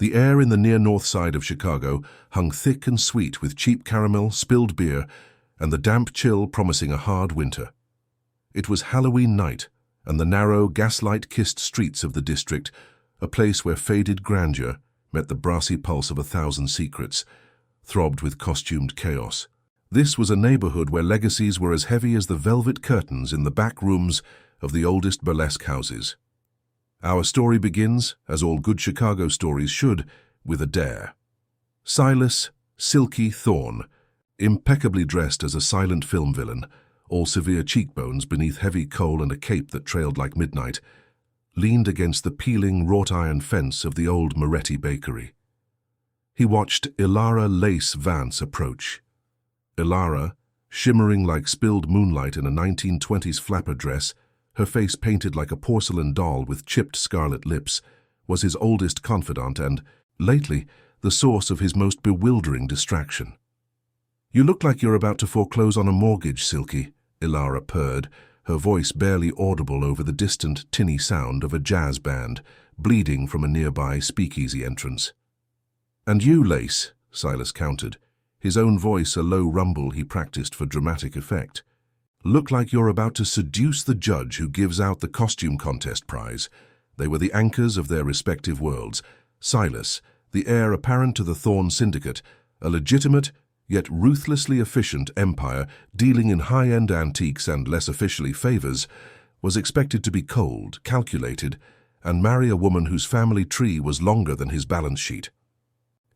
The air in the near north side of Chicago hung thick and sweet with cheap caramel, spilled beer, and the damp chill promising a hard winter. It was Halloween night, and the narrow, gaslight-kissed streets of the district, a place where faded grandeur met the brassy pulse of 1,000 secrets, throbbed with costumed chaos. This was a neighborhood where legacies were as heavy as the velvet curtains in the back rooms of the oldest burlesque houses. Our story begins, as all good Chicago stories should, with a dare. Silas "Silky" Thorne, impeccably dressed as a silent film villain, all severe cheekbones beneath heavy coal and a cape that trailed like midnight, leaned against the peeling wrought-iron fence of the old Moretti bakery. He watched Ilara Lace Vance approach. Ilara, shimmering like spilled moonlight in a 1920s flapper dress, her face painted like a porcelain doll with chipped scarlet lips, was his oldest confidant and, lately, the source of his most bewildering distraction. "You look like you're about to foreclose on a mortgage, Silky," Ilara purred, her voice barely audible over the distant, tinny sound of a jazz band, bleeding from a nearby speakeasy entrance. "And you, Lace," Silas countered, his own voice a low rumble he practiced for dramatic effect. "Look like you're about to seduce the judge who gives out the costume contest prize." They were the anchors of their respective worlds. Silas, the heir apparent to the Thorne Syndicate, a legitimate, yet ruthlessly efficient empire dealing in high-end antiques and less officially favors, was expected to be cold, calculated, and marry a woman whose family tree was longer than his balance sheet.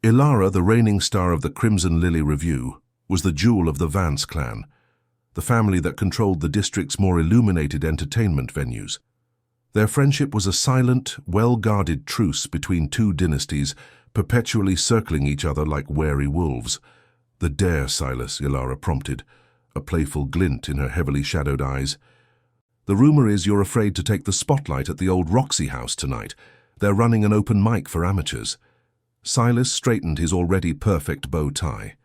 Ilara, the reigning star of the Crimson Lily Revue, was the jewel of the Vance clan, the family that controlled the district's more illuminated entertainment venues. Their friendship was a silent, well-guarded truce between two dynasties, perpetually circling each other like wary wolves. "The dare, Silas," Ilara prompted, a playful glint in her heavily shadowed eyes. "The rumor is you're afraid to take the spotlight at the old Roxy house tonight. They're running an open mic for amateurs." Silas straightened his already perfect bow tie.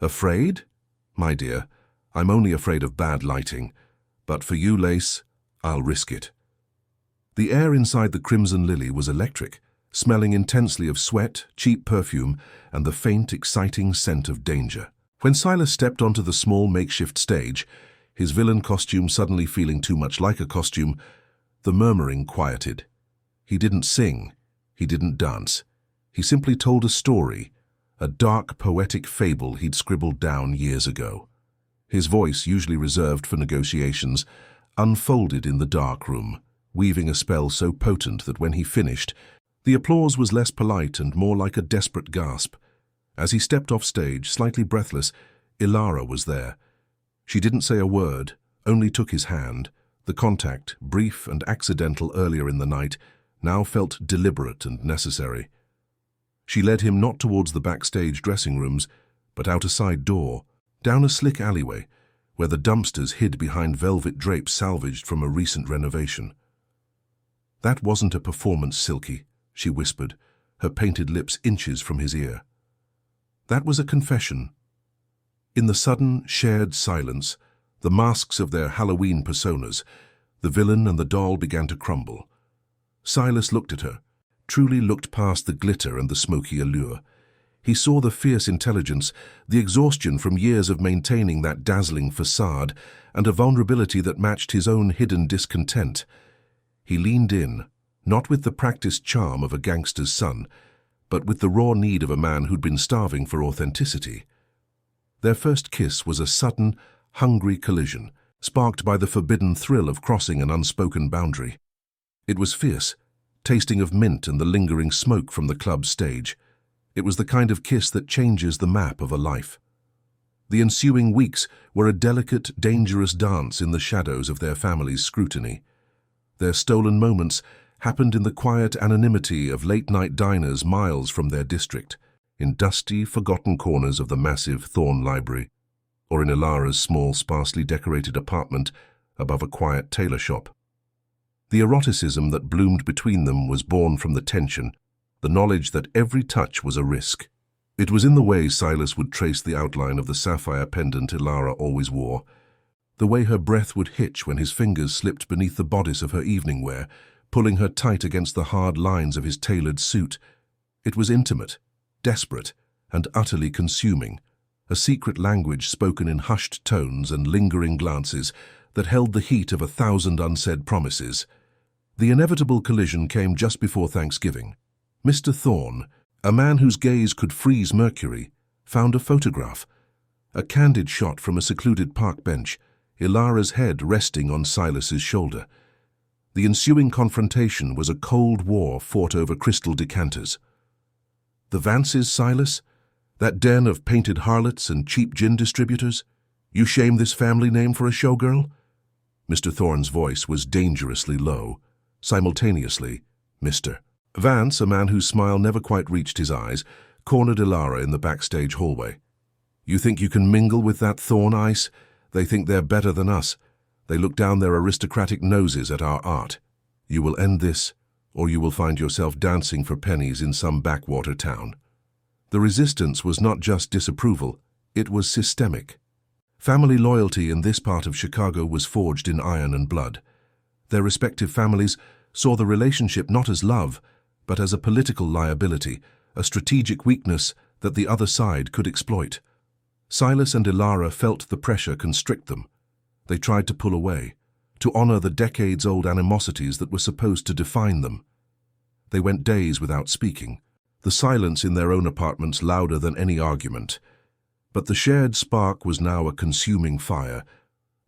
"Afraid? My dear, I'm only afraid of bad lighting. But for you, Lace, I'll risk it." The air inside the Crimson Lily was electric, smelling intensely of sweat, cheap perfume, and the faint, exciting scent of danger. When Silas stepped onto the small makeshift stage, his villain costume suddenly feeling too much like a costume, the murmuring quieted. He didn't sing, he didn't dance. He simply told a story, a dark, poetic fable he'd scribbled down years ago. His voice, usually reserved for negotiations, unfolded in the dark room, weaving a spell so potent that when he finished, the applause was less polite and more like a desperate gasp. As he stepped off stage, slightly breathless, Ilara was there. She didn't say a word, only took his hand. The contact, brief and accidental earlier in the night, now felt deliberate and necessary. She led him not towards the backstage dressing rooms, but out a side door, down a slick alleyway, where the dumpsters hid behind velvet drapes salvaged from a recent renovation. "That wasn't a performance, Silky," she whispered, her painted lips inches from his ear. "That was a confession." In the sudden, shared silence, the masks of their Halloween personas, the villain and the doll began to crumble. Silas looked at her, truly looked past the glitter and the smoky allure. He saw the fierce intelligence, the exhaustion from years of maintaining that dazzling facade, and a vulnerability that matched his own hidden discontent. He leaned in, not with the practiced charm of a gangster's son, but with the raw need of a man who'd been starving for authenticity. Their first kiss was a sudden, hungry collision, sparked by the forbidden thrill of crossing an unspoken boundary. It was fierce, tasting of mint and the lingering smoke from the club stage. It was the kind of kiss that changes the map of a life. The ensuing weeks were a delicate, dangerous dance in the shadows of their family's scrutiny. Their stolen moments happened in the quiet anonymity of late-night diners miles from their district, in dusty, forgotten corners of the massive Thorne Library, or in Ilara's small, sparsely decorated apartment above a quiet tailor shop. The eroticism that bloomed between them was born from the tension, the knowledge that every touch was a risk. It was in the way Silas would trace the outline of the sapphire pendant Ilara always wore, the way her breath would hitch when his fingers slipped beneath the bodice of her evening wear, pulling her tight against the hard lines of his tailored suit. It was intimate, desperate, and utterly consuming, a secret language spoken in hushed tones and lingering glances that held the heat of 1,000 unsaid promises. The inevitable collision came just before Thanksgiving. Mr. Thorne, a man whose gaze could freeze mercury, found a photograph, a candid shot from a secluded park bench, Ilara's head resting on Silas's shoulder. The ensuing confrontation was a cold war fought over crystal decanters. The Vances, Silas? That den of painted harlots and cheap gin distributors? You shame this family name for a showgirl? Mr. Thorne's voice was dangerously low. Simultaneously, Mr. Vance, a man whose smile never quite reached his eyes, cornered Ilara in the backstage hallway. You think you can mingle with that Thorne ice? They think they're better than us. They look down their aristocratic noses at our art. You will end this, or you will find yourself dancing for pennies in some backwater town. The resistance was not just disapproval, it was systemic. Family loyalty in this part of Chicago was forged in iron and blood. Their respective families saw the relationship not as love, but as a political liability, a strategic weakness that the other side could exploit. Silas and Ilara felt the pressure constrict them. They tried to pull away, to honor the decades-old animosities that were supposed to define them. They went days without speaking, the silence in their own apartments louder than any argument. But the shared spark was now a consuming fire.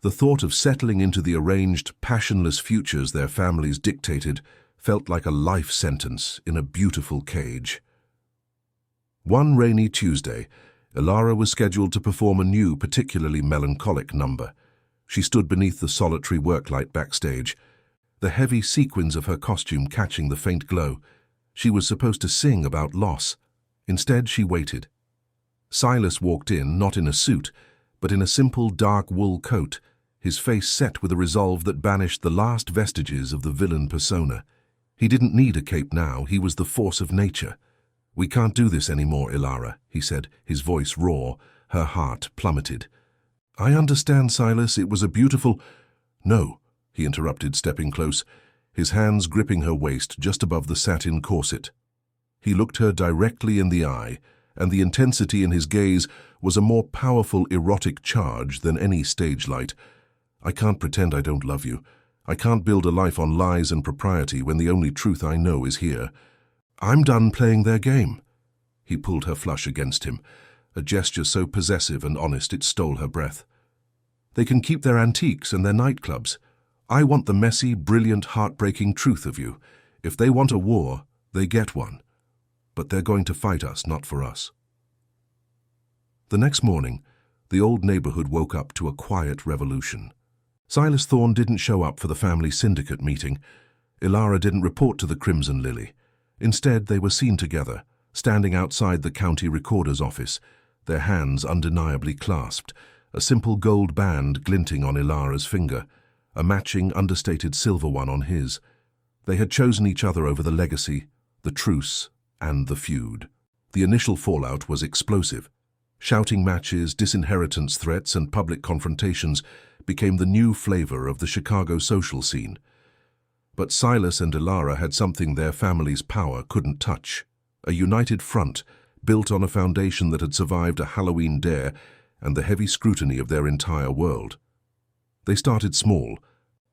The thought of settling into the arranged, passionless futures their families dictated felt like a life sentence in a beautiful cage. One rainy Tuesday, Ilara was scheduled to perform a new, particularly melancholic number. She stood beneath the solitary worklight backstage, the heavy sequins of her costume catching the faint glow. She was supposed to sing about loss. Instead, she waited. Silas walked in, not in a suit, but in a simple dark wool coat, his face set with a resolve that banished the last vestiges of the villain persona. He didn't need a cape now, he was the force of nature. "We can't do this anymore, Ilara," he said, his voice raw, her heart plummeted. "I understand, Silas, it was a beautiful—" "No," he interrupted, stepping close, his hands gripping her waist just above the satin corset. He looked her directly in the eye, and the intensity in his gaze was a more powerful erotic charge than any stage light. "I can't pretend I don't love you. I can't build a life on lies and propriety when the only truth I know is here. I'm done playing their game." He pulled her flush against him, a gesture so possessive and honest it stole her breath. "They can keep their antiques and their nightclubs. I want the messy, brilliant, heartbreaking truth of you. If they want a war, they get one. But they're going to fight us, not for us." The next morning, the old neighborhood woke up to a quiet revolution. Silas Thorne didn't show up for the family syndicate meeting. Ilara didn't report to the Crimson Lily. Instead, they were seen together, standing outside the county recorder's office, their hands undeniably clasped, a simple gold band glinting on Ilara's finger, a matching understated silver one on his. They had chosen each other over the legacy, the truce, and the feud. The initial fallout was explosive. Shouting matches, disinheritance threats, and public confrontations became the new flavor of the Chicago social scene. But Silas and Ilara had something their family's power couldn't touch, a united front built on a foundation that had survived a Halloween dare and the heavy scrutiny of their entire world. They started small,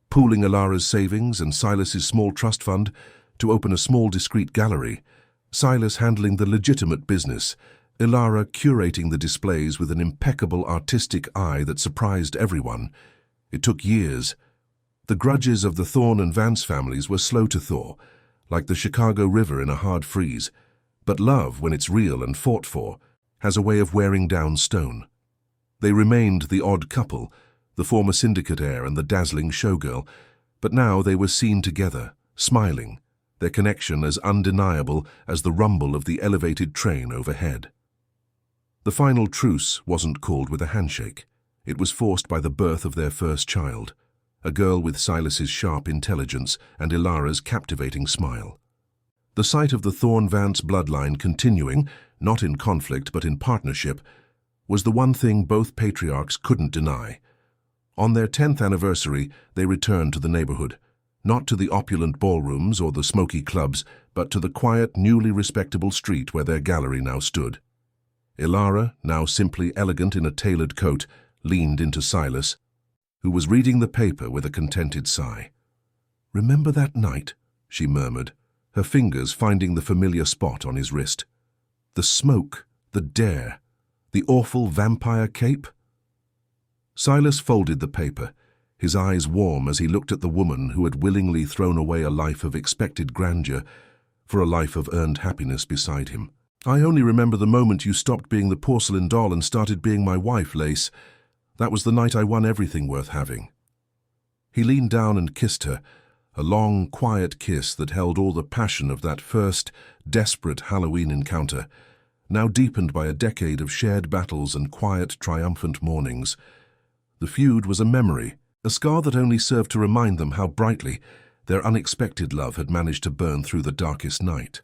pooling Ilara's savings and Silas's small trust fund to open a small discreet gallery, Silas handling the legitimate business, Ilara curating the displays with an impeccable artistic eye that surprised everyone. It took years. The grudges of the Thorne and Vance families were slow to thaw, like the Chicago River in a hard freeze. But love, when it's real and fought for, has a way of wearing down stone. They remained the odd couple, the former syndicate heir and the dazzling showgirl, but now they were seen together, smiling, their connection as undeniable as the rumble of the elevated train overhead. The final truce wasn't called with a handshake. It was forced by the birth of their first child, a girl with Silas's sharp intelligence and Ilara's captivating smile. The sight of the Thorne-Vance bloodline continuing, not in conflict but in partnership, was the one thing both patriarchs couldn't deny. On their 10th anniversary, they returned to the neighborhood, not to the opulent ballrooms or the smoky clubs, but to the quiet, newly respectable street where their gallery now stood. Ilara, now simply elegant in a tailored coat, leaned into Silas, who was reading the paper with a contented sigh. "Remember that night?" she murmured, her fingers finding the familiar spot on his wrist. "The smoke, the dare, the awful vampire cape?" Silas folded the paper, his eyes warm as he looked at the woman who had willingly thrown away a life of expected grandeur for a life of earned happiness beside him. "I only remember the moment you stopped being the porcelain doll and started being my wife, Lace. That was the night I won everything worth having." He leaned down and kissed her, a long, quiet kiss that held all the passion of that first, desperate Halloween encounter, now deepened by a decade of shared battles and quiet, triumphant mornings. The feud was a memory, a scar that only served to remind them how brightly their unexpected love had managed to burn through the darkest night.